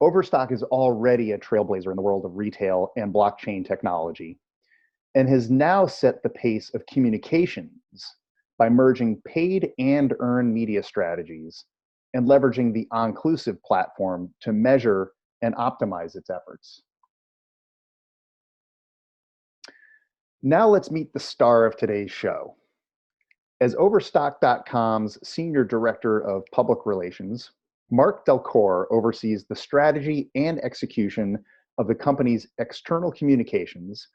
Overstock is already a trailblazer in the world of retail and blockchain technology, and has now set the pace of communications by merging paid and earned media strategies and leveraging the Onclusive platform to measure and optimize its efforts. Now let's meet the star of today's show. As Overstock.com's Senior Director of Public Relations, Mark Delcorps oversees the strategy and execution of the company's external communications,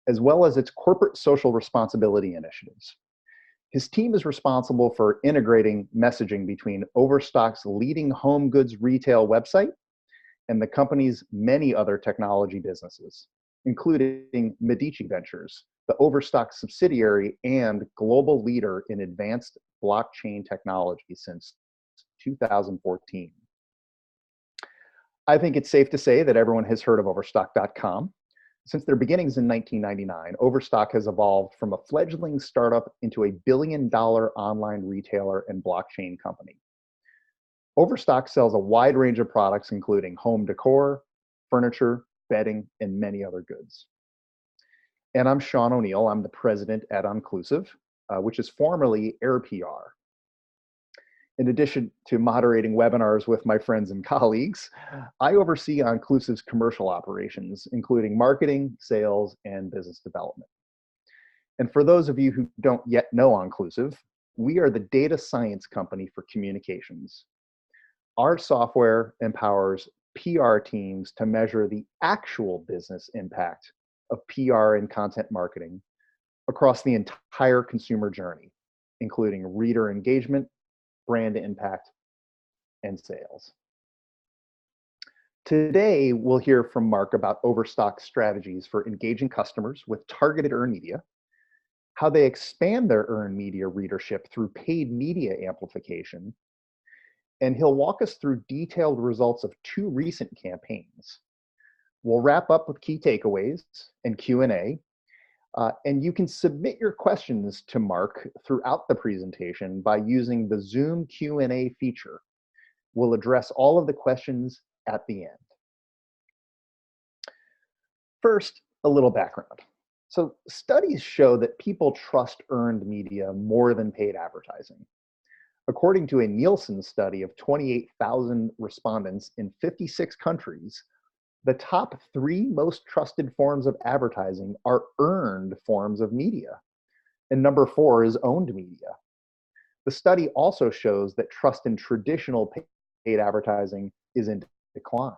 as well as its corporate social responsibility initiatives. His team is responsible for integrating messaging between Overstock's leading home goods retail website and the company's many other technology businesses, including Medici Ventures, the Overstock subsidiary and global leader in advanced blockchain technology since 2014. I think it's safe to say that everyone has heard of Overstock.com. Since their beginnings in 1999, Overstock has evolved from a fledgling startup into a billion-dollar online retailer and blockchain company. Overstock sells a wide range of products, including home decor, furniture, bedding, and many other goods. And I'm Sean O'Neill. I'm the president at Onclusive, which is formerly Air PR. In addition to moderating webinars with my friends and colleagues, I oversee Onclusive's commercial operations, including marketing, sales, and business development. And for those of you who don't yet know Onclusive, we are the data science company for communications. Our software empowers PR teams to measure the actual business impact of PR and content marketing across the entire consumer journey, including reader engagement, brand impact, and sales. Today, we'll hear from Mark about Overstock's strategies for engaging customers with targeted earned media, how they expand their earned media readership through paid media amplification, and he'll walk us through detailed results of 2 recent campaigns. We'll wrap up with key takeaways and Q&A, and you can submit your questions to Mark throughout the presentation by using the Zoom Q&A feature. We'll address all of the questions at the end. First, a little background. So studies show that people trust earned media more than paid advertising. According to a Nielsen study of 28,000 respondents in 56 countries, the top 3 most trusted forms of advertising are earned forms of media, and number 4 is owned media. The study also shows that trust in traditional paid advertising is in decline.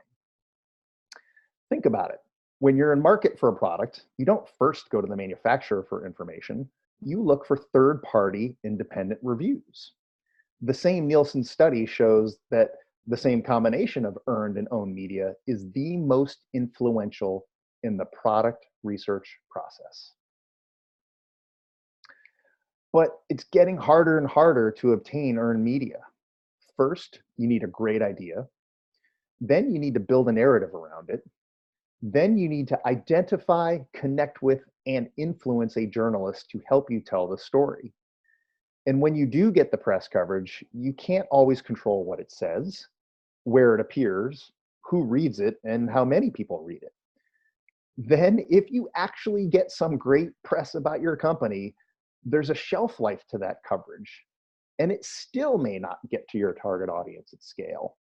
Think about it. When you're in market for a product, you don't first go to the manufacturer for information. You look for third-party independent reviews. The same Nielsen study shows that the same combination of earned and owned media is the most influential in the product research process. But it's getting harder and harder to obtain earned media. First, you need a great idea. Then you need to build a narrative around it. Then you need to identify, connect with, and influence a journalist to help you tell the story. And when you do get the press coverage, you can't always control what it says, where it appears, who reads it, and how many people read it. Then, if you actually get some great press about your company, there's a shelf life to that coverage, and it still may not get to your target audience at scale.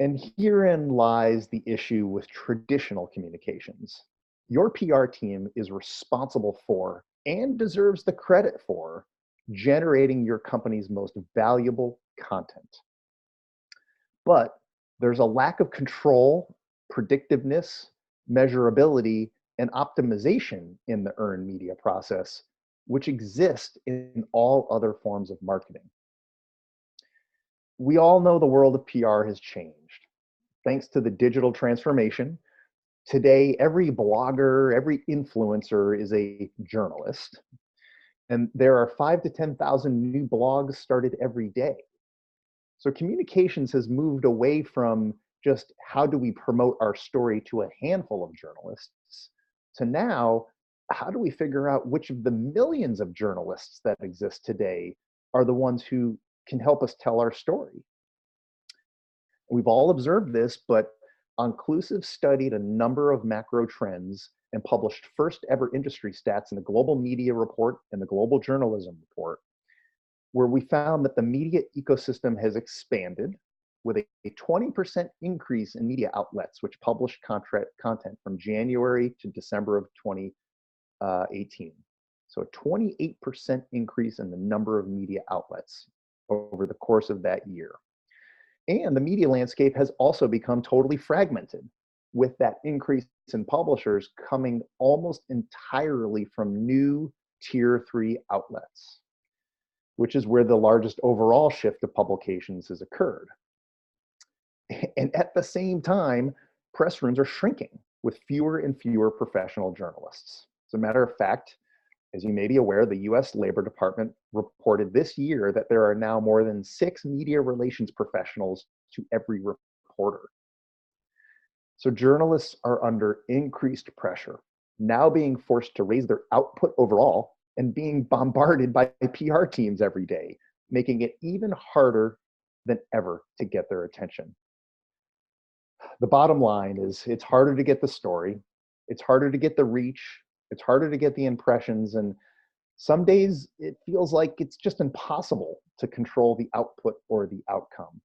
And herein lies the issue with traditional communications. Your PR team is responsible for and deserves the credit for generating your company's most valuable content. But there's a lack of control, predictiveness, measurability, and optimization in the earned media process, which exist in all other forms of marketing. We all know the world of PR has changed. Thanks to the digital transformation, today every blogger, every influencer is a journalist. And there are 5,000 to 10,000 new blogs started every day. So communications has moved away from just how do we promote our story to a handful of journalists to now, how do we figure out which of the millions of journalists that exist today are the ones who can help us tell our story? We've all observed this, but Onclusive studied a number of macro trends and published first ever industry stats in the Global Media Report and the Global Journalism Report, where we found that the media ecosystem has expanded with a 20% increase in media outlets which published content from January to December of 2018. So a 28% increase in the number of media outlets over the course of that year. And the media landscape has also become totally fragmented, with that increase in publishers coming almost entirely from new tier 3 outlets, which is where the largest overall shift of publications has occurred. And at the same time, press rooms are shrinking with fewer and fewer professional journalists. As a matter of fact, as you may be aware, the US Labor Department reported this year that there are now more than 6 media relations professionals to every reporter. So journalists are under increased pressure, now being forced to raise their output overall and being bombarded by PR teams every day, making it even harder than ever to get their attention. The bottom line is it's harder to get the story, it's harder to get the reach, it's harder to get the impressions, and some days it feels like it's just impossible to control the output or the outcome.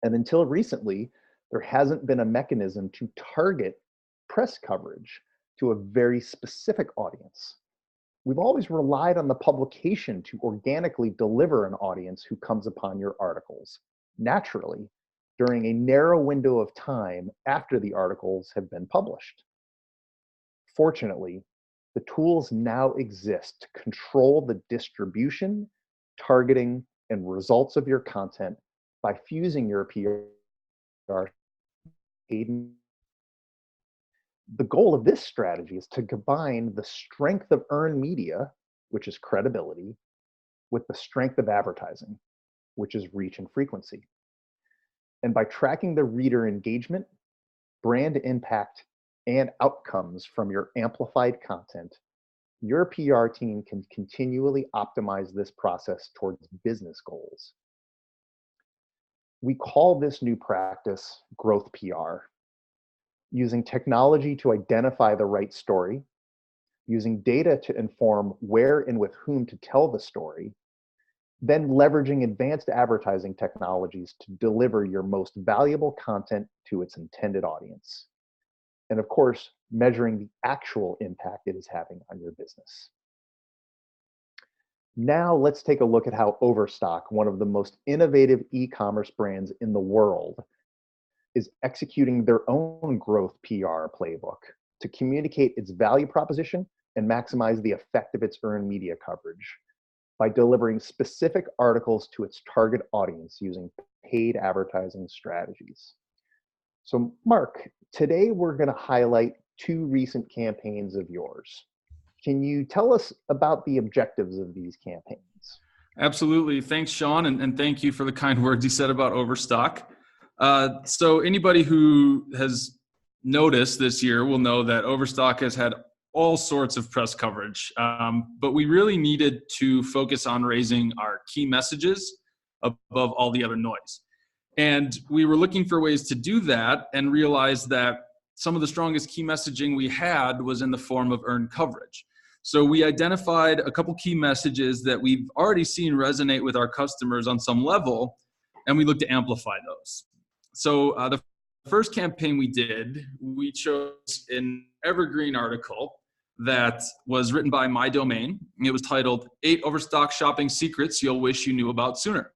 And until recently, there hasn't been a mechanism to target press coverage to a very specific audience. We've always relied on the publication to organically deliver an audience who comes upon your articles, naturally, during a narrow window of time after the articles have been published. Fortunately, the tools now exist to control the distribution, targeting, and results of your content by fusing your PR. The goal of this strategy is to combine the strength of earned media, which is credibility, with the strength of advertising, which is reach and frequency. And by tracking the reader engagement, brand impact, and outcomes from your amplified content, your PR team can continually optimize this process towards business goals. We call this new practice growth PR, using technology to identify the right story, using data to inform where and with whom to tell the story, then leveraging advanced advertising technologies to deliver your most valuable content to its intended audience. And of course, measuring the actual impact it is having on your business. Now let's take a look at how Overstock, one of the most innovative e-commerce brands in the world, is executing their own growth PR playbook to communicate its value proposition and maximize the effect of its earned media coverage by delivering specific articles to its target audience using paid advertising strategies. So Mark, today we're going to highlight 2 recent campaigns of yours. Can you tell us about the objectives of these campaigns? Absolutely. Thanks, Sean, and thank you for the kind words you said about Overstock. So anybody who has noticed this year will know that Overstock has had all sorts of press coverage, but we really needed to focus on raising our key messages above all the other noise. And we were looking for ways to do that and realized that some of the strongest key messaging we had was in the form of earned coverage. So we identified a couple key messages that we've already seen resonate with our customers on some level, and we looked to amplify those. So the first campaign we did, we chose an evergreen article that was written by My Domain. It was titled 8 Overstock Shopping Secrets You'll Wish You Knew About Sooner.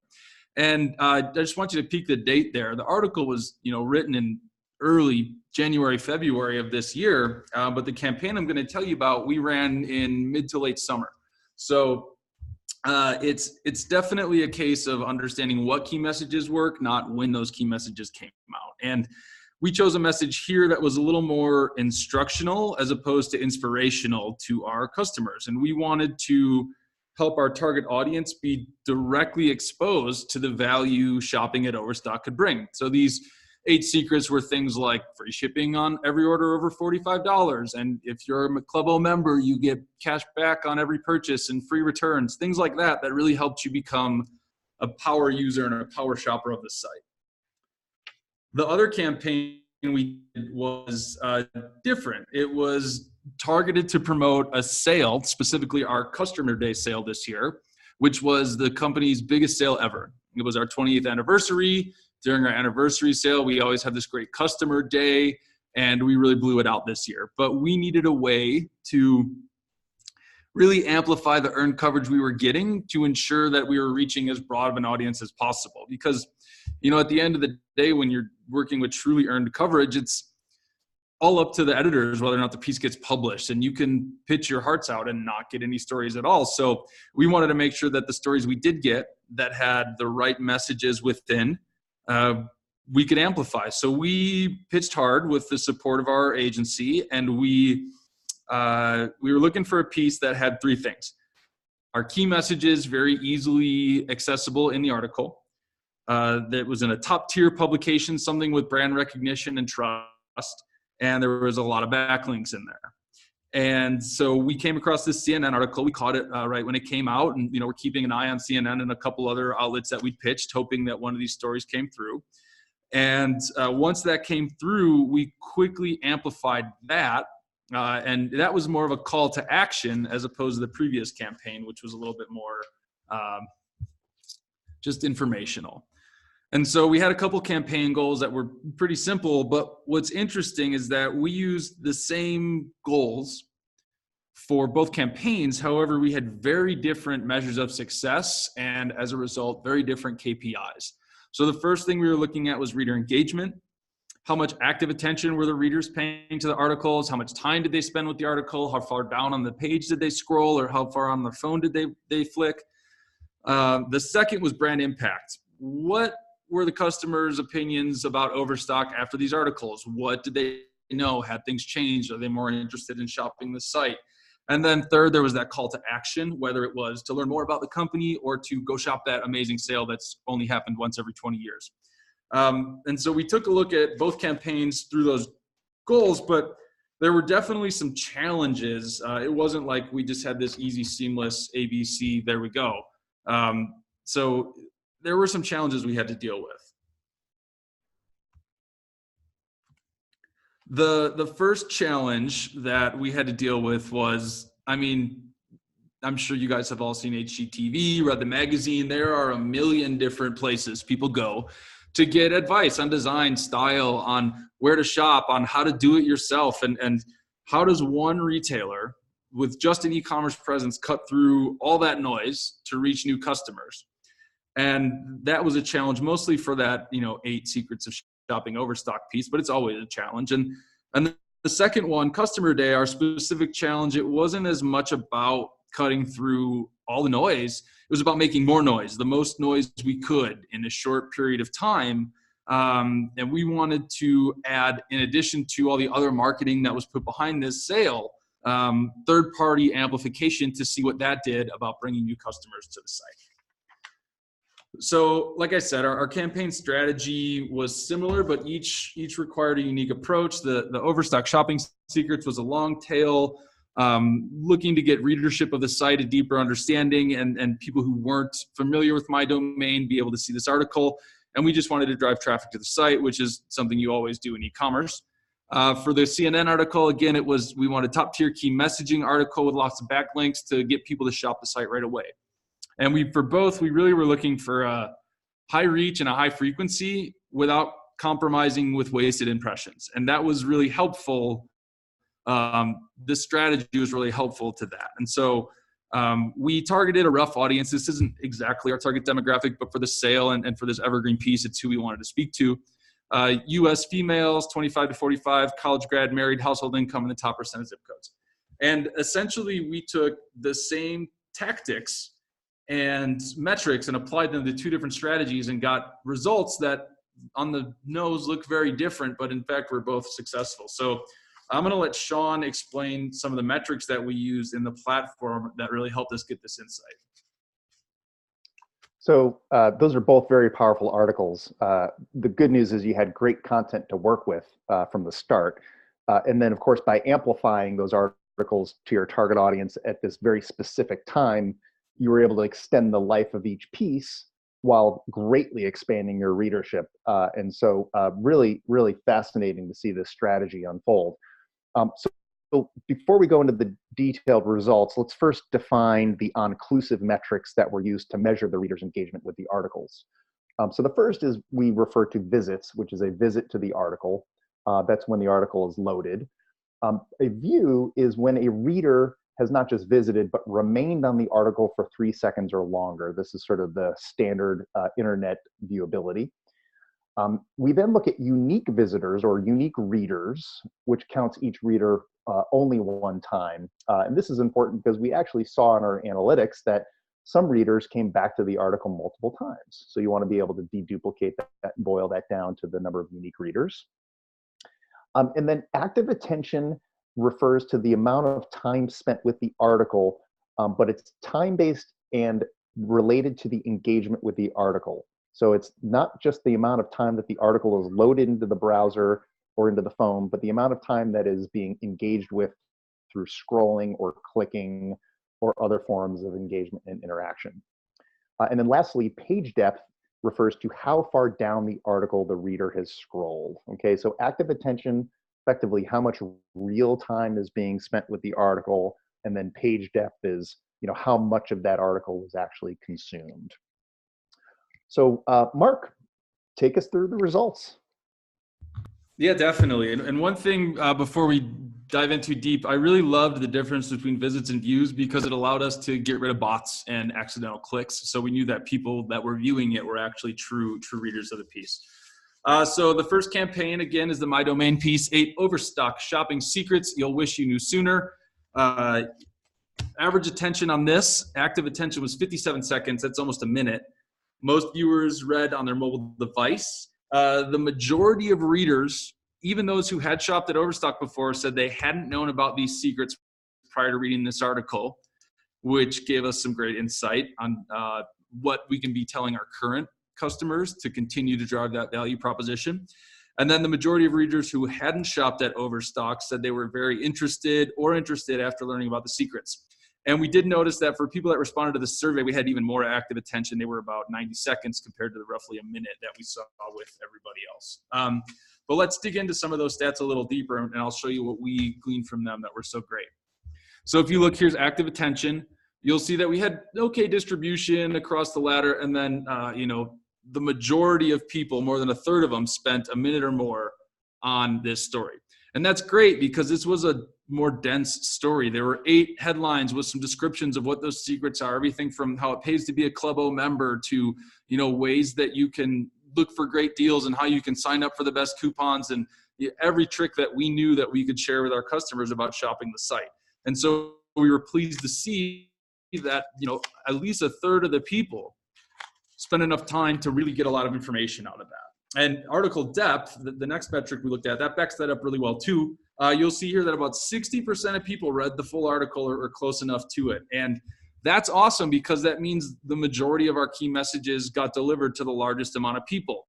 And I just want you to peek the date there. The article was, written in early January, February of this year, but the campaign I'm going to tell you about, we ran in mid to late summer. So it's definitely a case of understanding what key messages work, not when those key messages came out. And we chose a message here that was a little more instructional as opposed to inspirational to our customers. And we wanted to help our target audience be directly exposed to the value shopping at Overstock could bring. So these 8 secrets were things like free shipping on every order over $45. And if you're a Club O member, you get cash back on every purchase and free returns, things like that, that really helped you become a power user and a power shopper of the site. The other campaign we did was different. It was targeted to promote a sale, specifically our Customer Day sale this year, which was the company's biggest sale ever. It was our 20th anniversary. During our anniversary sale, we always have this great Customer Day, and we really blew it out this year. But we needed a way to really amplify the earned coverage we were getting to ensure that we were reaching as broad of an audience as possible. Because, at the end of the day, when you're working with truly earned coverage, it's all up to the editors whether or not the piece gets published, and you can pitch your hearts out and not get any stories at all. So we wanted to make sure that the stories we did get that had the right messages within, we could amplify. So we pitched hard with the support of our agency, and we were looking for a piece that had three things: our key messages, very easily accessible in the article, that was in a top tier publication, something with brand recognition and trust, and there was a lot of backlinks in there. And so we came across this CNN article. We caught it right when it came out, and we're keeping an eye on CNN and a couple other outlets that we pitched, hoping that one of these stories came through. And once that came through, we quickly amplified that. And that was more of a call to action as opposed to the previous campaign, which was a little bit more just informational. And so we had a couple campaign goals that were pretty simple, but what's interesting is that we used the same goals for both campaigns. However, we had very different measures of success, and as a result, very different KPIs. So the first thing we were looking at was reader engagement. How much active attention were the readers paying to the articles? How much time did they spend with the article? How far down on the page did they scroll, or how far on their phone did they flick? The second was brand impact. What were the customers' opinions about Overstock after these articles? What did they know? Had things changed? Are they more interested in shopping the site? And then third, there was that call to action, whether it was to learn more about the company or to go shop that amazing sale that's only happened once every 20 years. And so we took a look at both campaigns through those goals, but there were definitely some challenges. It wasn't like we just had this easy, seamless ABC, there we go. So there were some challenges we had to deal with. The first challenge that we had to deal with was, I'm sure you guys have all seen HGTV, read the magazine. There are a million different places people go to get advice on design, style, on where to shop, on how to do it yourself. And how does one retailer with just an e-commerce presence cut through all that noise to reach new customers? And that was a challenge mostly for that, 8 secrets of shopping Overstock piece, but it's always a challenge. And the second one, Customer Day, our specific challenge, it wasn't as much about cutting through all the noise. It was about making more noise, the most noise we could in a short period of time. And we wanted to add, in addition to all the other marketing that was put behind this sale, third-party amplification to see what that did about bringing new customers to the site. So like I said, our campaign strategy was similar, but each required a unique approach. The Overstock Shopping Secrets was a long tail, looking to get readership of the site, a deeper understanding, and people who weren't familiar with my domain be able to see this article. And we just wanted to drive traffic to the site, which is something you always do in e-commerce. For the CNN article, again, we wanted top tier key messaging article with lots of backlinks to get people to shop the site right away. And we really were looking for a high reach and a high frequency without compromising with wasted impressions. And that was really helpful. This strategy was really helpful to that. And so we targeted a rough audience. This isn't exactly our target demographic, but for the sale and for this evergreen piece, it's who we wanted to speak to. U.S. females, 25 to 45, college grad, married, household income, and the top percent of zip codes. And essentially, we took the same tactics and metrics and applied them to 2 different strategies and got results that on the nose look very different, but in fact, we're both successful. So I'm going to let Sean explain some of the metrics that we used in the platform that really helped us get this insight. So those are both very powerful articles. The good news is you had great content to work with from the start. And then, of course, by amplifying those articles to your target audience at this very specific time, you were able to extend the life of each piece while greatly expanding your readership. And so really, really fascinating to see this strategy unfold. So before we go into the detailed results, let's first define the onclusive metrics that were used to measure the reader's engagement with the articles. So the first is we refer to visits, which is a visit to the article. That's when the article is loaded. A view is when a reader has not just visited, but remained on the article for 3 seconds or longer. This is sort of the standard internet viewability. We then look at unique visitors or unique readers, which counts each reader only one time. And this is important because we actually saw in our analytics that some readers came back to the article multiple times. So you want to be able to deduplicate that and boil that down to the number of unique readers. And then active attention refers to the amount of time spent with the article, but it's time-based and related to the engagement with the article. So it's not just the amount of time that the article is loaded into the browser or into the phone, but the amount of time that is being engaged with through scrolling or clicking or other forms of engagement and interaction. And then lastly, page depth refers to how far down the article the reader has scrolled. Okay, so active attention, effectively how much real time is being spent with the article, and then page depth is, how much of that article was actually consumed. So Mark, take us through the results. Yeah, definitely. And one thing before we dive in too deep, I really loved the difference between visits and views because it allowed us to get rid of bots and accidental clicks. So we knew that people that were viewing it were actually true readers of the piece. So the first campaign, again, is the My Domain piece, 8 Overstock shopping secrets you'll wish you knew sooner. Average attention on this, active attention was 57 seconds. That's almost a minute. Most viewers read on their mobile device. The majority of readers, even those who had shopped at Overstock before, said they hadn't known about these secrets prior to reading this article, which gave us some great insight on what we can be telling our current customers to continue to drive that value proposition. And then the majority of readers who hadn't shopped at Overstock said they were very interested after learning about the secrets. And we did notice that for people that responded to the survey, we had even more active attention. They were about 90 seconds compared to the roughly a minute that we saw with everybody else. But let's dig into some of those stats a little deeper, and I'll show you what we gleaned from them that were so great. So if you look, here's active attention. You'll see that we had okay distribution across the ladder, and then the majority of people, more than a third of them, spent a minute or more on this story. And that's great because this was a more dense story. There were 8 headlines with some descriptions of what those secrets are, everything from how it pays to be a Club O member to, ways that you can look for great deals and how you can sign up for the best coupons and every trick that we knew that we could share with our customers about shopping the site. And so we were pleased to see that, at least a third of the people spent enough time to really get a lot of information out of that. And article depth, the next metric we looked at, that backs that up really well too. You'll see here that about 60% of people read the full article or close enough to it. And that's awesome because that means the majority of our key messages got delivered to the largest amount of people.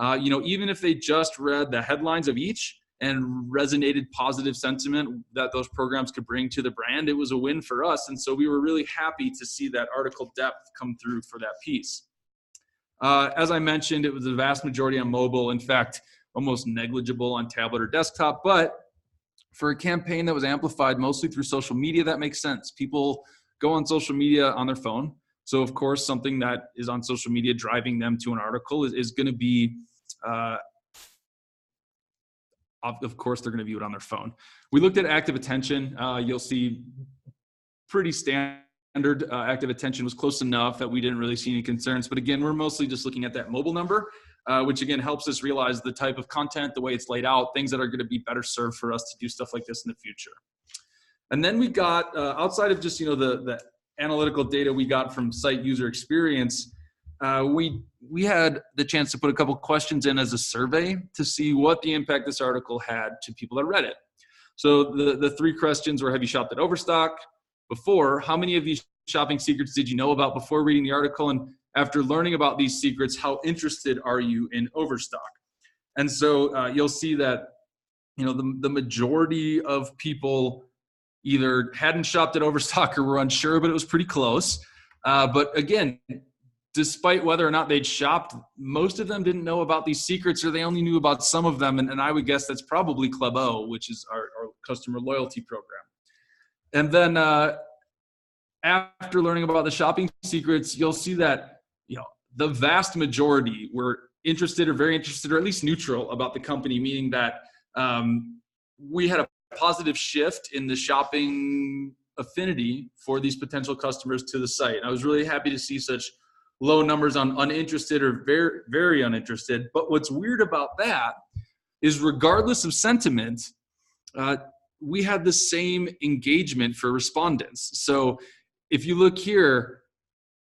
Even if they just read the headlines of each and resonated positive sentiment that those programs could bring to the brand, it was a win for us. And so we were really happy to see that article depth come through for that piece. As I mentioned, it was the vast majority on mobile. In fact, almost negligible on tablet or desktop. But for a campaign that was amplified mostly through social media, that makes sense. People go on social media on their phone. So, of course, something that is on social media driving them to an article is going to be, of course, they're going to view it on their phone. We looked at active attention. You'll see pretty standard. Active attention was close enough that we didn't really see any concerns. But again, we're mostly just looking at that mobile number, which again helps us realize the type of content, the way it's laid out, things that are going to be better served for us to do stuff like this in the future. And then we got, outside of just the analytical data we got from site user experience, we had the chance to put a couple questions in as a survey to see what the impact this article had to people that read it. So the 3 questions were: have you shopped at Overstock before? How many of these shopping secrets did you know about before reading the article? And after learning about these secrets, how interested are you in Overstock? And so you'll see that, the majority of people either hadn't shopped at Overstock or were unsure, but it was pretty close. But again, despite whether or not they'd shopped, most of them didn't know about these secrets, or they only knew about some of them. And I would guess that's probably Club O, which is our customer loyalty program. And then after learning about the shopping secrets, you'll see that, the vast majority were interested or very interested, or at least neutral about the company, meaning that we had a positive shift in the shopping affinity for these potential customers to the site. And I was really happy to see such low numbers on uninterested or very, very uninterested. But what's weird about that is, regardless of sentiment, we had the same engagement for respondents. So if you look here,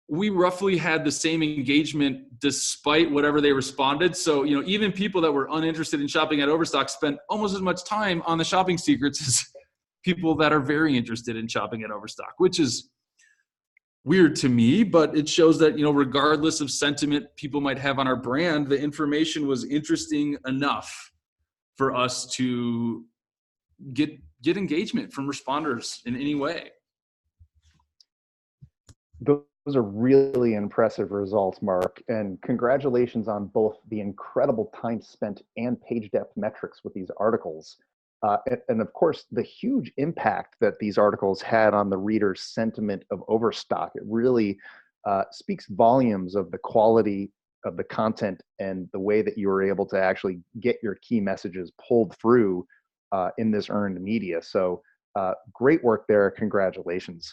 we roughly had the same engagement despite whatever they responded. So, even people that were uninterested in shopping at Overstock spent almost as much time on the shopping secrets as people that are very interested in shopping at Overstock, which is weird to me, but it shows that, regardless of sentiment people might have on our brand, the information was interesting enough for us to get engagement from responders in any way. Those are really impressive results, Mark, and congratulations on both the incredible time spent and page depth metrics with these articles. And of course, the huge impact that these articles had on the reader's sentiment of Overstock. It really speaks volumes of the quality of the content and the way that you were able to actually get your key messages pulled through in this earned media. So great work there. Congratulations.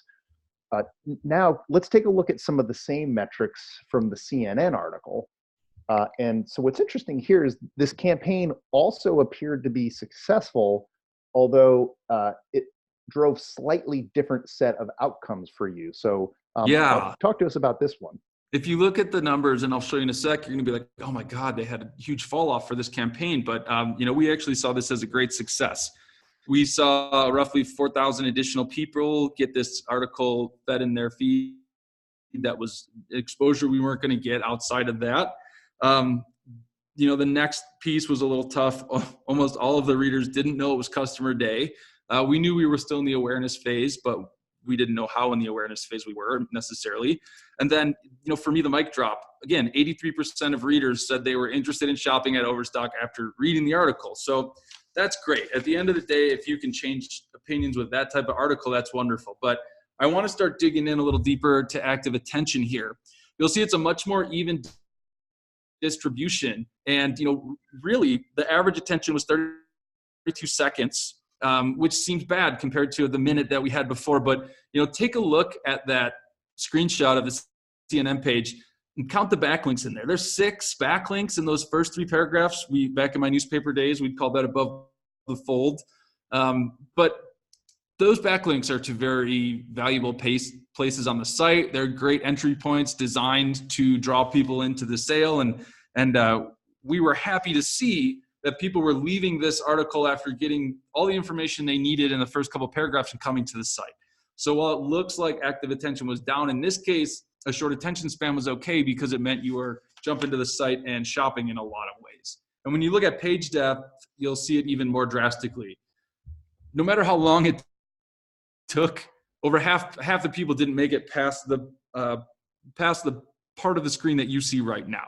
Now, let's take a look at some of the same metrics from the CNN article. And so what's interesting here is this campaign also appeared to be successful, although it drove slightly different set of outcomes for you. So talk to us about this one. If you look at the numbers, and I'll show you in a sec, you're going to be like, oh my God, they had a huge fall off for this campaign. But, we actually saw this as a great success. We saw roughly 4,000 additional people get this article fed in their feed. That was exposure we weren't going to get outside of that. The next piece was a little tough. Almost all of the readers didn't know it was customer day. We knew we were still in the awareness phase, but we didn't know how in the awareness phase we were necessarily. And then, for me, the mic drop, again, 83% of readers said they were interested in shopping at Overstock after reading the article. So that's great. At the end of the day, if you can change opinions with that type of article, that's wonderful. But I want to start digging in a little deeper to active attention here. You'll see it's a much more even distribution. And, really the average attention was 32 seconds, which seems bad compared to the minute that we had before. But, take a look at that screenshot of the CNN page and count the backlinks in there. There's 6 backlinks in those first 3 paragraphs. Back in my newspaper days, we'd call that above the fold. But those backlinks are to very valuable places on the site. They're great entry points designed to draw people into the sale. And we were happy to see that people were leaving this article after getting all the information they needed in the first couple paragraphs and coming to the site. So while it looks like active attention was down, in this case, a short attention span was okay because it meant you were jumping to the site and shopping in a lot of ways. And when you look at page depth, you'll see it even more drastically. No matter how long it took, over half the people didn't make it past the part of the screen that you see right now.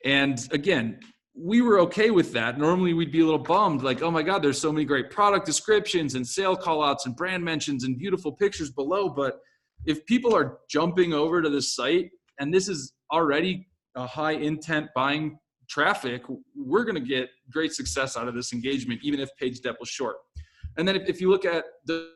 And again, we were okay with that. Normally we'd be a little bummed, like, oh my God, there's so many great product descriptions and sale call outs and brand mentions and beautiful pictures below. But if people are jumping over to the site, and this is already a high intent buying traffic, we're going to get great success out of this engagement, even if page depth was short. And then if you look at the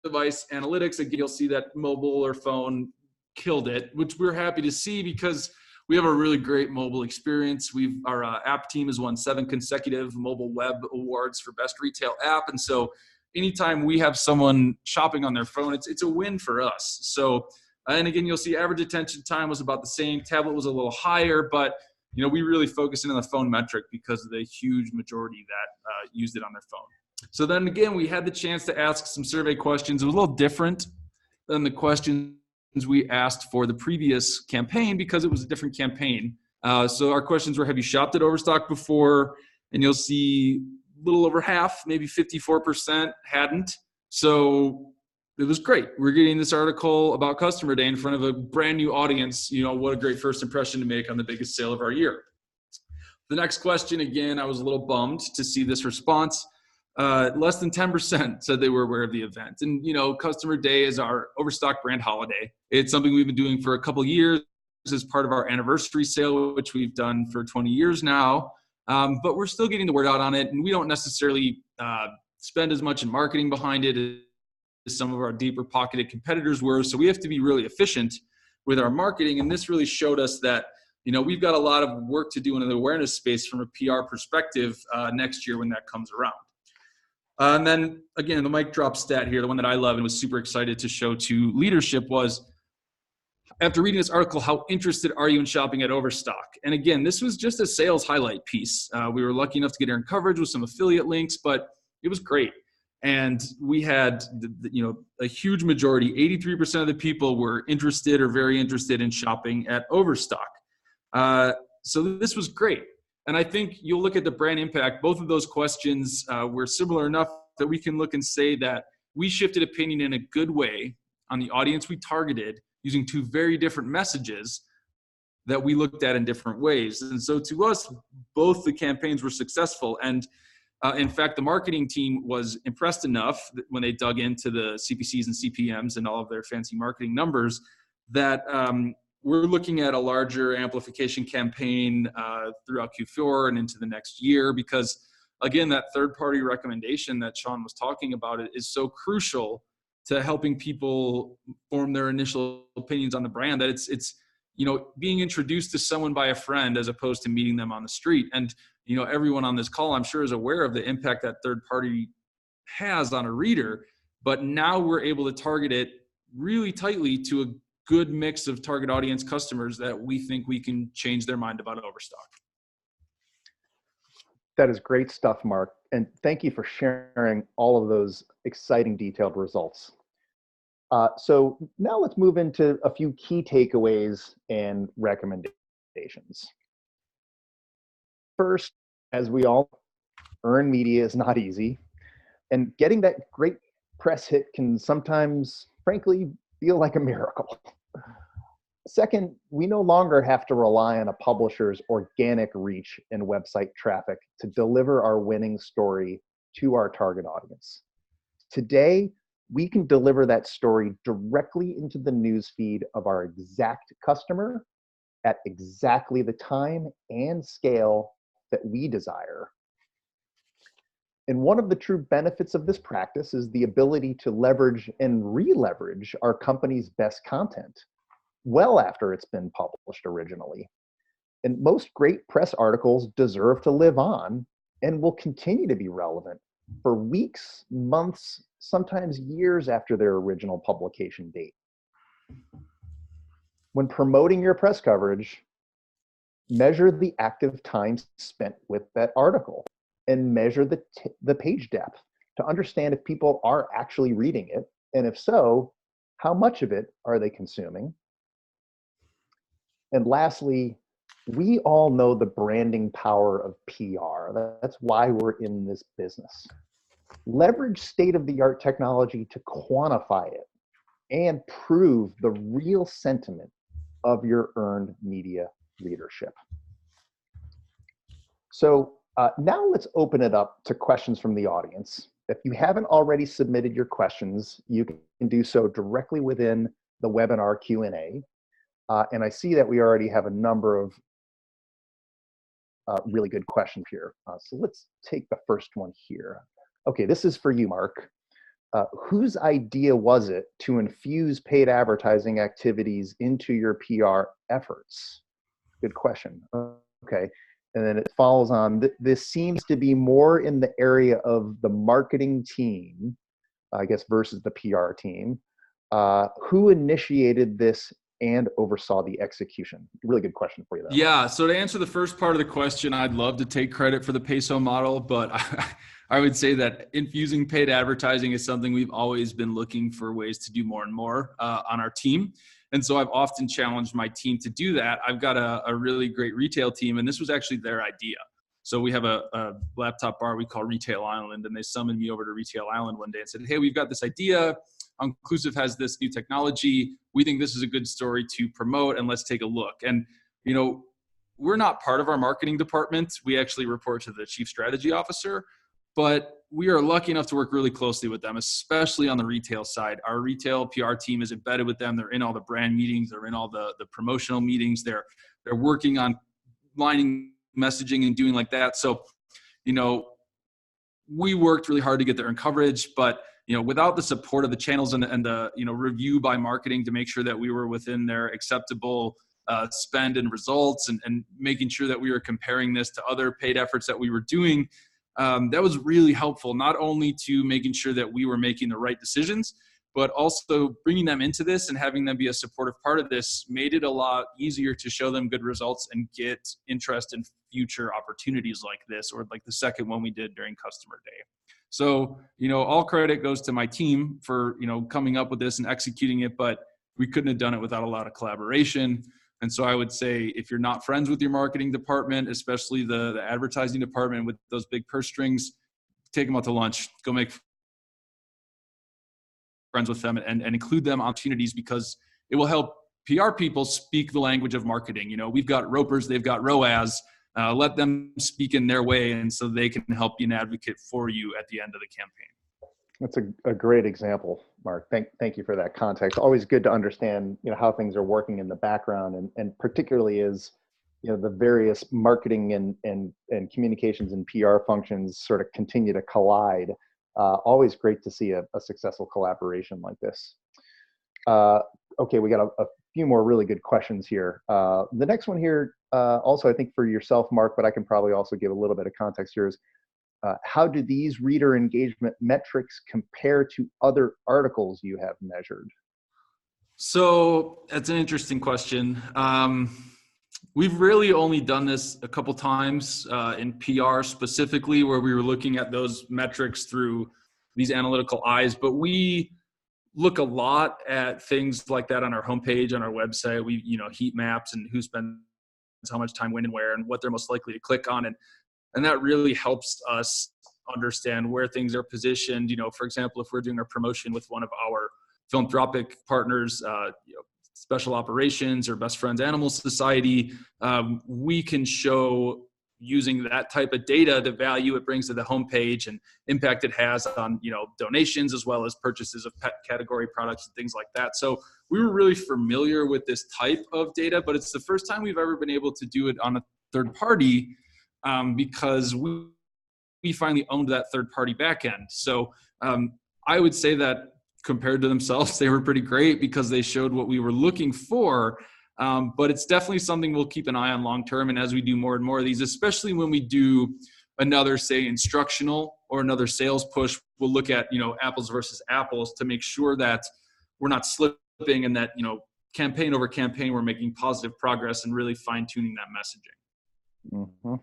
device analytics, again, you'll see that mobile or phone killed it, which we're happy to see because we have a really great mobile experience. Our app team has won 7 consecutive mobile web awards for best retail app. And so anytime we have someone shopping on their phone, it's a win for us. So, and again, you'll see average attention time was about the same. Tablet was a little higher, but we really focus in on the phone metric because of the huge majority that used it on their phone. So then again, we had the chance to ask some survey questions. It was a little different than the questions we asked for the previous campaign because it was a different campaign. So our questions were, have you shopped at Overstock before? And you'll see a little over half, maybe 54% hadn't. So it was great. We're getting this article about Customer Day in front of a brand new audience. What a great first impression to make on the biggest sale of our year. The next question, again, I was a little bummed to see this response. Less than 10% said they were aware of the event. And, Customer Day is our Overstock brand holiday. It's something we've been doing for a couple years as part of our anniversary sale, which we've done for 20 years now. But we're still getting the word out on it, and we don't necessarily spend as much in marketing behind it as some of our deeper pocketed competitors were. So we have to be really efficient with our marketing. And this really showed us that, we've got a lot of work to do in the awareness space from a PR perspective next year when that comes around. And then again, the mic drop stat here, the one that I love and was super excited to show to leadership was, after reading this article, how interested are you in shopping at Overstock? And again, this was just a sales highlight piece. We were lucky enough to get earned coverage with some affiliate links, but it was great. And we had, a huge majority, 83% of the people were interested or very interested in shopping at Overstock. So this was great. And I think you'll look at the brand impact. Both of those questions were similar enough that we can look and say that we shifted opinion in a good way on the audience we targeted using two very different messages that we looked at in different ways. And so to us, both the campaigns were successful. And in fact, the marketing team was impressed enough that when they dug into the CPCs and CPMs and all of their fancy marketing numbers that we're looking at a larger amplification campaign throughout Q4 and into the next year, because again, that third-party recommendation that Sean was talking about is so crucial to helping people form their initial opinions on the brand, that it's being introduced to someone by a friend as opposed to meeting them on the street. And everyone on this call, I'm sure, is aware of the impact that third party has on a reader, but now we're able to target it really tightly to a good mix of target audience customers that we think we can change their mind about Overstock. That is great stuff, Mark. And thank you for sharing all of those exciting detailed results. So now let's move into a few key takeaways and recommendations. First, as we all earn media is not easy, and getting that great press hit can sometimes, frankly, feel like a miracle. Second, we no longer have to rely on a publisher's organic reach and website traffic to deliver our winning story to our target audience. Today, we can deliver that story directly into the newsfeed of our exact customer at exactly the time and scale that we desire. And one of the true benefits of this practice is the ability to leverage and re-leverage our company's best content well after it's been published originally. And most great press articles deserve to live on and will continue to be relevant for weeks, months, sometimes years after their original publication date. When promoting your press coverage, measure the active time spent with that article and measure the page depth to understand if people are actually reading it, and if so, how much of it are they consuming? And lastly, we all know the branding power of PR. That's why we're in this business. Leverage state-of-the-art technology to quantify it and prove the real sentiment of your earned media readership. So now let's open it up to questions from the audience. If you haven't already submitted your questions, you can do so directly within the webinar Q&A. And I see that we already have a number of really good questions here. So let's take the first one here. Okay, this is for you, Mark. Whose idea was it to infuse paid advertising activities into your PR efforts? Good question. Okay, and then it follows on. This seems to be more in the area of the marketing team, I guess, versus the PR team. Who initiated this and oversaw the execution? Really good question for you, though. Yeah, so to answer the first part of the question, I'd love to take credit for the peso model, but I would say that infusing paid advertising is something we've always been looking for ways to do more and more on our team. And so I've often challenged my team to do that. I've got a really great retail team, and this was actually their idea. So we have a laptop bar we call Retail Island, and they summoned me over to Retail Island one day and said, hey, we've got this idea. Onclusive has this new technology. We think this is a good story to promote, and let's take a look. And, you know, we're not part of our marketing department. We actually report to the chief strategy officer, but we are lucky enough to work really closely with them, especially on the retail side. Our retail PR team is embedded with them. They're in all the brand meetings. They're in all the promotional meetings. They're working on lining messaging and doing like that. So, you know, we worked really hard to get there in coverage, but, you know, without the support of the channels and the, you know, review by marketing to make sure that we were within their acceptable spend and results, and making sure that we were comparing this to other paid efforts that we were doing, that was really helpful, not only to making sure that we were making the right decisions, but also bringing them into this and having them be a supportive part of this made it a lot easier to show them good results and get interest in future opportunities like this, or like the second one we did during customer day. So, you know, all credit goes to my team for, you know, coming up with this and executing it, but we couldn't have done it without a lot of collaboration. And so I would say, if you're not friends with your marketing department, especially the advertising department with those big purse strings, take them out to lunch, go make friends with them, and include them opportunities, because it will help PR people speak the language of marketing. You know, we've got ropers, they've got ROAS, let them speak in their way, and so they can help be an advocate for you at the end of the campaign. That's a great example, Mark. Thank you for that context. Always good to understand, you know, how things are working in the background, and particularly as, you know, the various marketing and communications and PR functions sort of continue to collide. Always great to see a successful collaboration like this. Okay, we got a few more really good questions here. The next one here, also I think for yourself, Mark, but I can probably also give a little bit of context here, is how do these reader engagement metrics compare to other articles you have measured? So that's an interesting question. We've really only done this a couple times in PR specifically, where we were looking at those metrics through these analytical eyes, but we look a lot at things like that on our homepage, on our website. We, you know, heat maps and who spends how much time when and where, and what they're most likely to click on. And that really helps us understand where things are positioned. You know, for example, if we're doing a promotion with one of our philanthropic partners, you know, Special Operations or Best Friends Animal Society, we can show, using that type of data, the value it brings to the homepage and impact it has on, you know, donations as well as purchases of pet category products and things like that. So we were really familiar with this type of data, but it's the first time we've ever been able to do it on a third party, because we finally owned that third party backend. So I would say that compared to themselves, they were pretty great because they showed what we were looking for. But it's definitely something we'll keep an eye on long term. And as we do more and more of these, especially when we do another, say, instructional or another sales push, we'll look at, you know, apples versus apples to make sure that we're not slipping, and that, you know, campaign over campaign, we're making positive progress and really fine tuning that messaging. Mm-hmm.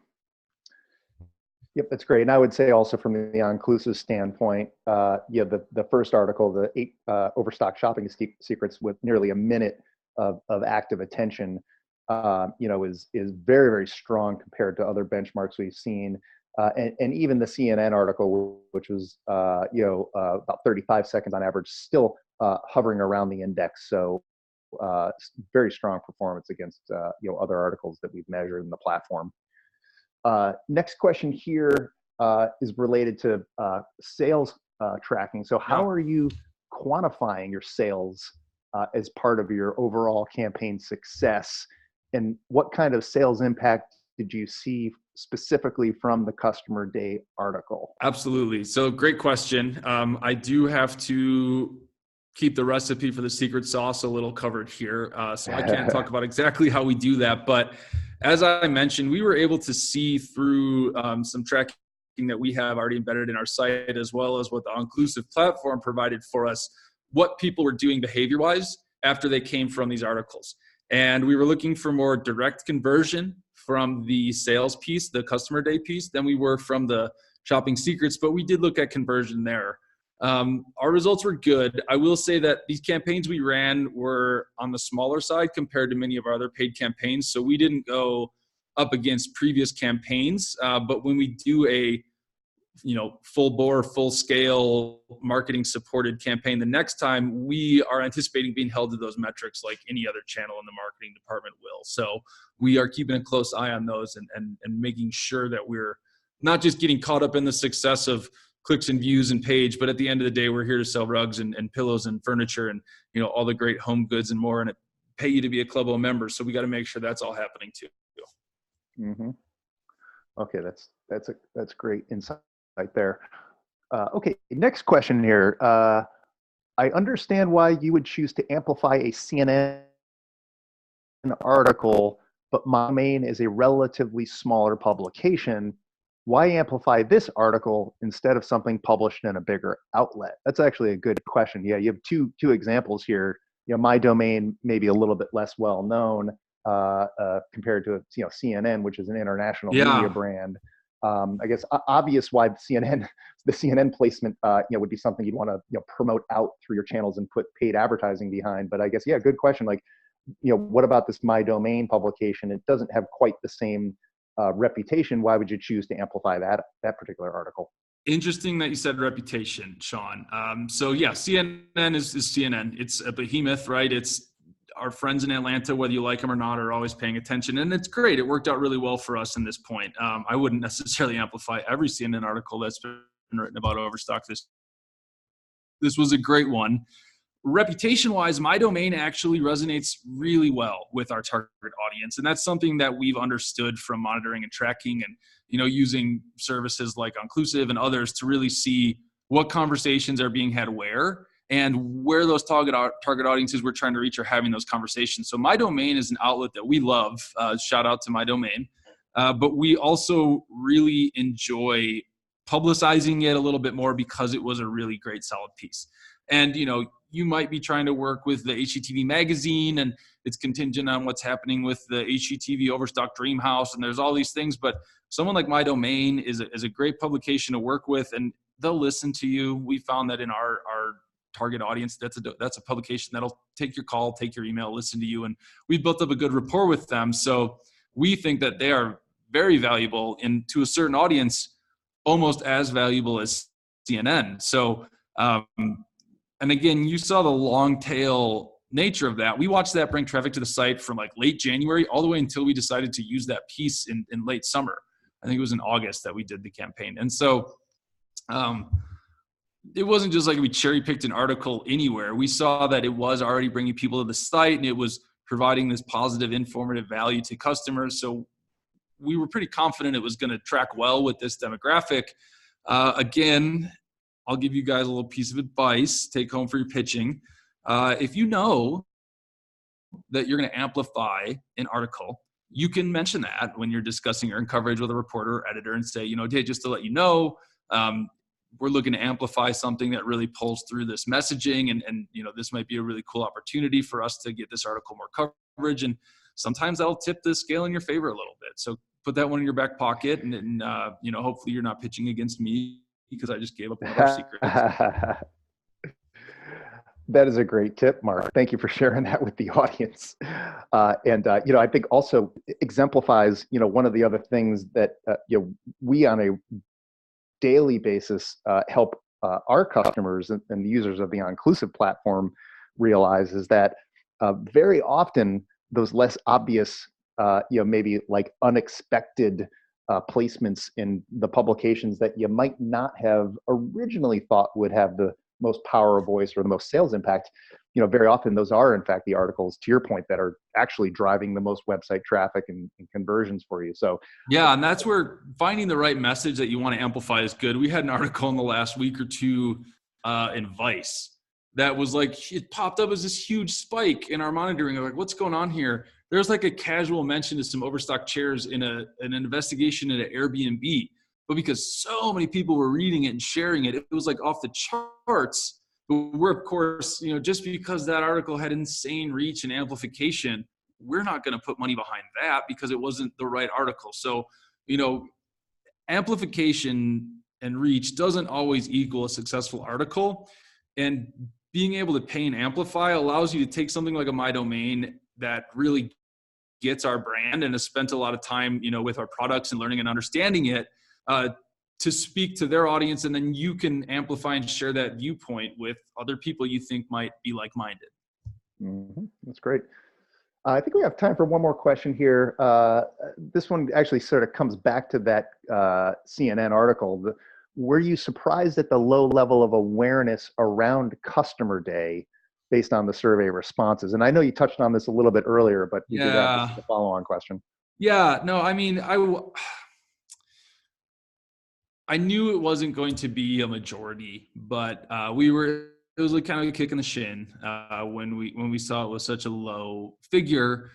Yep, that's great. And I would say also from the Onclusive standpoint, yeah, the first article, the 8 Overstock shopping secrets with nearly a minute of active attention, you know, is very, very strong compared to other benchmarks we've seen. And even the CNN article, which was, you know, about 35 seconds on average, still hovering around the index. So very strong performance against, you know, other articles that we've measured in the platform. Next question here is related to sales tracking. So how are you quantifying your sales as part of your overall campaign success? And what kind of sales impact did you see specifically from the customer day article? Absolutely. So great question. I do have to keep the recipe for the secret sauce a little covered here. So I can't talk about exactly how we do that, but as I mentioned, we were able to see through some tracking that we have already embedded in our site, as well as what the Onclusive platform provided for us, what people were doing behavior-wise after they came from these articles. And we were looking for more direct conversion from the sales piece, the customer day piece, than we were from the shopping secrets, but we did look at conversion there. Our results were good. I will say that these campaigns we ran were on the smaller side compared to many of our other paid campaigns. So we didn't go up against previous campaigns. But when we do a full bore, full scale marketing supported campaign. The next time, we are anticipating being held to those metrics like any other channel in the marketing department will. So we are keeping a close eye on those and making sure that we're not just getting caught up in the success of clicks and views and page, but at the end of the day, we're here to sell rugs and pillows and furniture and, all the great home goods and more, and pay you to be a Club O member. So we got to make sure that's all happening too. Mm-hmm. Okay. That's great insight there. Okay. Next question here. I understand why you would choose to amplify a CNN article, but my domain is a relatively smaller publication. Why amplify this article instead of something published in a bigger outlet? That's actually a good question. Yeah, you have two examples here. My domain may be a little bit less well known compared to CNN, which is an international media brand. I guess obvious why the CNN placement would be something you'd want to promote out through your channels and put paid advertising behind. But I guess good question. Like what about this My Domain publication? It doesn't have quite the same reputation. Why would you choose to amplify that particular article? Interesting that you said reputation, Sean. So CNN is CNN. It's a behemoth, right? It's our friends in Atlanta, whether you like them or not, are always paying attention. And it's great. It worked out really well for us in this point. I wouldn't necessarily amplify every CNN article that's been written about Overstock. This was a great one. Reputation-wise, My Domain actually resonates really well with our target audience. And that's something that we've understood from monitoring and tracking and, using services like Onclusive and others to really see what conversations are being had where and where those target audiences we're trying to reach are having those conversations. So My Domain is an outlet that we love. Shout out to My Domain. But we also really enjoy publicizing it a little bit more because it was a really great, solid piece. And, you might be trying to work with the HGTV magazine and it's contingent on what's happening with the HGTV Overstock Dream House. And there's all these things, but someone like My Domain is a great publication to work with and they'll listen to you. We found that in our target audience, that's a publication that'll take your call, take your email, listen to you. And we've built up a good rapport with them. So we think that they are very valuable and to a certain audience, almost as valuable as CNN. So, and again, you saw the long tail nature of that. We watched that bring traffic to the site from like late January all the way until we decided to use that piece in late summer. I think it was in August that we did the campaign. And so it wasn't just like we cherry picked an article anywhere. We saw that it was already bringing people to the site and it was providing this positive, informative value to customers. So we were pretty confident it was going to track well with this demographic. Again, I'll give you guys a little piece of advice, take home for your pitching. If you know that you're going to amplify an article, you can mention that when you're discussing your coverage with a reporter or editor and say, hey, just to let you know, we're looking to amplify something that really pulls through this messaging. And this might be a really cool opportunity for us to get this article more coverage. And sometimes that'll tip the scale in your favor a little bit. So put that one in your back pocket and hopefully you're not pitching against me because I just gave up one of our secrets. That is a great tip, Mark. Thank you for sharing that with the audience. I think also exemplifies, one of the other things that, we on a daily basis help our customers and the users of the Onclusive platform realize is that very often those less obvious, maybe like unexpected placements in the publications that you might not have originally thought would have the most power of voice or the most sales impact, very often those are in fact the articles, to your point, that are actually driving the most website traffic and conversions for you. So yeah, and that's where finding the right message that you want to amplify is good. We had an article in the last week or two in Vice that was like, it popped up as this huge spike in our monitoring. I'm like, what's going on here? There's like a casual mention to some Overstock chairs in an investigation at an Airbnb. But because so many people were reading it and sharing it, it was like off the charts. But we're, of course, just because that article had insane reach and amplification, we're not going to put money behind that because it wasn't the right article. So, amplification and reach doesn't always equal a successful article. And being able to pay and amplify allows you to take something like a My Domain that really gets our brand and has spent a lot of time, with our products and learning and understanding it, to speak to their audience, and then you can amplify and share that viewpoint with other people you think might be like-minded. That's great. I think we have time for one more question here. This one actually sort of comes back to that CNN article. Were you surprised at the low level of awareness around Customer Day based on the survey responses? And I know you touched on this a little bit earlier, but you did have a follow-on question. Yeah, no, I mean, I knew it wasn't going to be a majority, but it was like kind of a kick in the shin when we saw it was such a low figure.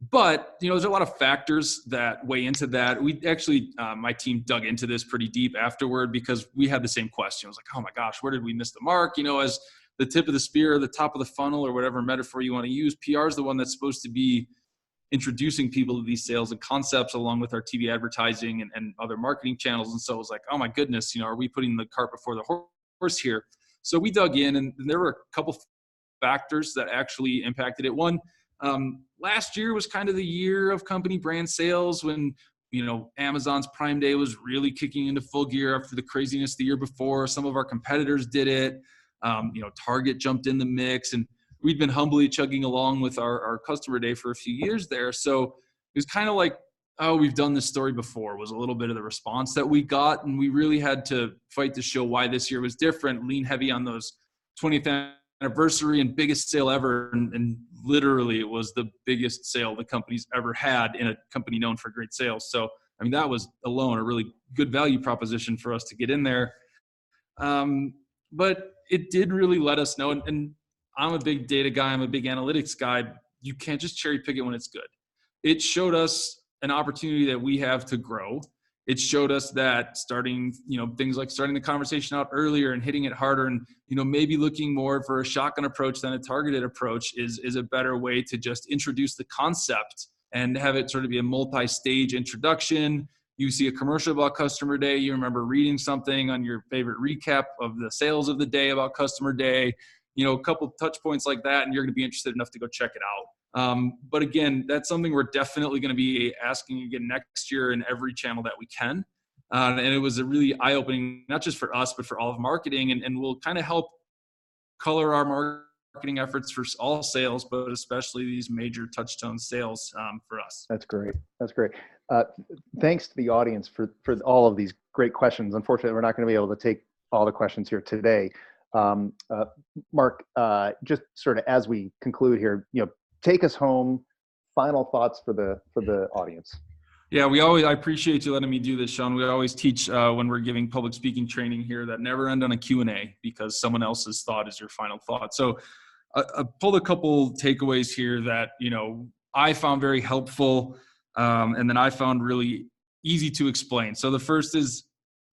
But, there's a lot of factors that weigh into that. We actually, my team dug into this pretty deep afterward because we had the same question. I was like, oh my gosh, where did we miss the mark? As the tip of the spear, the top of the funnel, or whatever metaphor you want to use, PR is the one that's supposed to be introducing people to these sales and concepts along with our TV advertising and other marketing channels. And so it was like, oh my goodness, are we putting the cart before the horse here? So we dug in, and there were a couple factors that actually impacted it. One, last year was kind of the year of company brand sales when, Amazon's Prime Day was really kicking into full gear after the craziness the year before. Some of our competitors did it. Target jumped in the mix, and we'd been humbly chugging along with our Customer Day for a few years there. So it was kind of like, oh, we've done this story before, was a little bit of the response that we got. And we really had to fight to show why this year was different, lean heavy on those 20th anniversary and biggest sale ever. And literally it was the biggest sale the company's ever had in a company known for great sales. So, I mean, that was alone a really good value proposition for us to get in there. But it did really let us know, and I'm a big data guy, I'm a big analytics guy. You can't just cherry pick it when it's good. It showed us an opportunity that we have to grow. It showed us that things like starting the conversation out earlier and hitting it harder, and, maybe looking more for a shotgun approach than a targeted approach is a better way to just introduce the concept and have it sort of be a multi-stage introduction. You see a commercial about Customer Day, you remember reading something on your favorite recap of the sales of the day about Customer Day, a couple touch points like that, and you're going to be interested enough to go check it out. But again, that's something we're definitely going to be asking again next year in every channel that we can. And it was a really eye-opening, not just for us, but for all of marketing, and will kind of help color our marketing efforts for all sales, but especially these major touchstone sales for us. That's great. That's great. Thanks to the audience for all of these great questions. Unfortunately, we're not going to be able to take all the questions here today. Mark, just sort of as we conclude here, take us home. Final thoughts for the audience. Yeah, I appreciate you letting me do this, Sean. We always teach when we're giving public speaking training here that never end on a Q&A because someone else's thought is your final thought. So I pulled a couple takeaways here that, I found very helpful and then I found really easy to explain. So the first is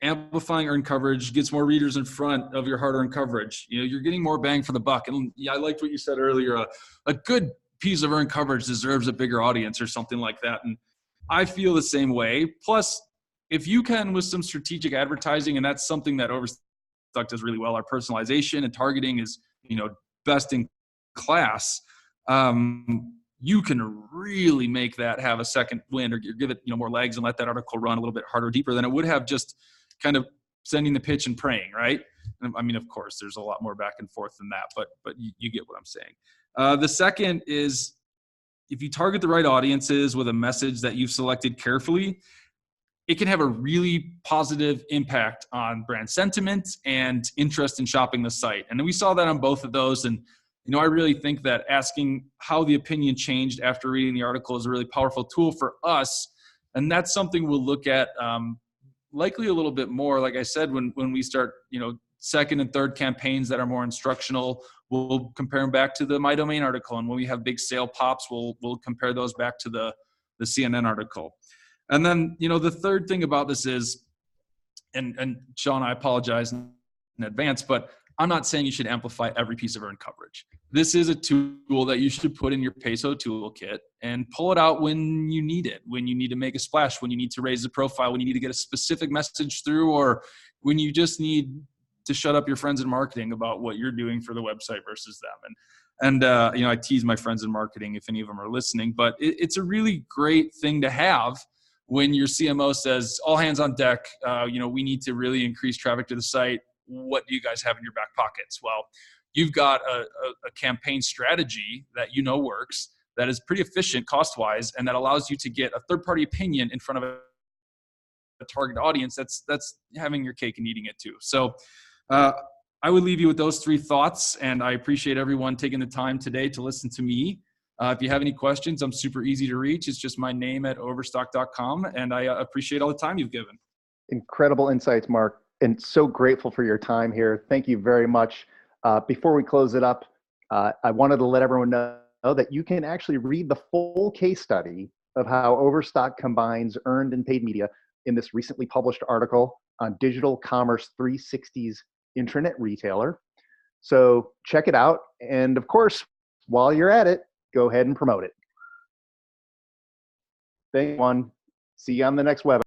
amplifying earned coverage gets more readers in front of your hard-earned coverage. You're getting more bang for the buck. And I liked what you said earlier. A good piece of earned coverage deserves a bigger audience or something like that. And I feel the same way. Plus, if you can with some strategic advertising, and that's something that Overstock does really well, our personalization and targeting is, best in class. You can really make that have a second wind or give it, more legs and let that article run a little bit harder, deeper than it would have just kind of sending the pitch and praying, right? I mean, of course, there's a lot more back and forth than that, but you get what I'm saying. The second is if you target the right audiences with a message that you've selected carefully, it can have a really positive impact on brand sentiment and interest in shopping the site. And we saw that on both of those. And, I really think that asking how the opinion changed after reading the article is a really powerful tool for us. And that's something we'll look at likely a little bit more. Like I said, when we start, second and third campaigns that are more instructional, we'll compare them back to the My Domain article. And when we have big sale pops, we'll compare those back to the CNN article. And then, the third thing about this is, and Sean, I apologize in advance, but I'm not saying you should amplify every piece of earned coverage. This is a tool that you should put in your peso toolkit and pull it out when you need it, when you need to make a splash, when you need to raise the profile, when you need to get a specific message through, or when you just need to shut up your friends in marketing about what you're doing for the website versus them. And I tease my friends in marketing if any of them are listening, but it's a really great thing to have when your CMO says all hands on deck, we need to really increase traffic to the site. What do you guys have in your back pockets? Well, you've got a campaign strategy that works, that is pretty efficient cost-wise, and that allows you to get a third-party opinion in front of a target audience that's having your cake and eating it too. So I would leave you with those 3 thoughts, and I appreciate everyone taking the time today to listen to me. If you have any questions, I'm super easy to reach. It's just my name at overstock.com, and I appreciate all the time you've given. Incredible insights, Mark, and so grateful for your time here. Thank you very much. Before we close it up, I wanted to let everyone know that you can actually read the full case study of how Overstock combines earned and paid media in this recently published article on Digital Commerce 360's intranet retailer. So check it out. And of course, while you're at it, go ahead and promote it. Thank you, everyone. See you on the next webinar.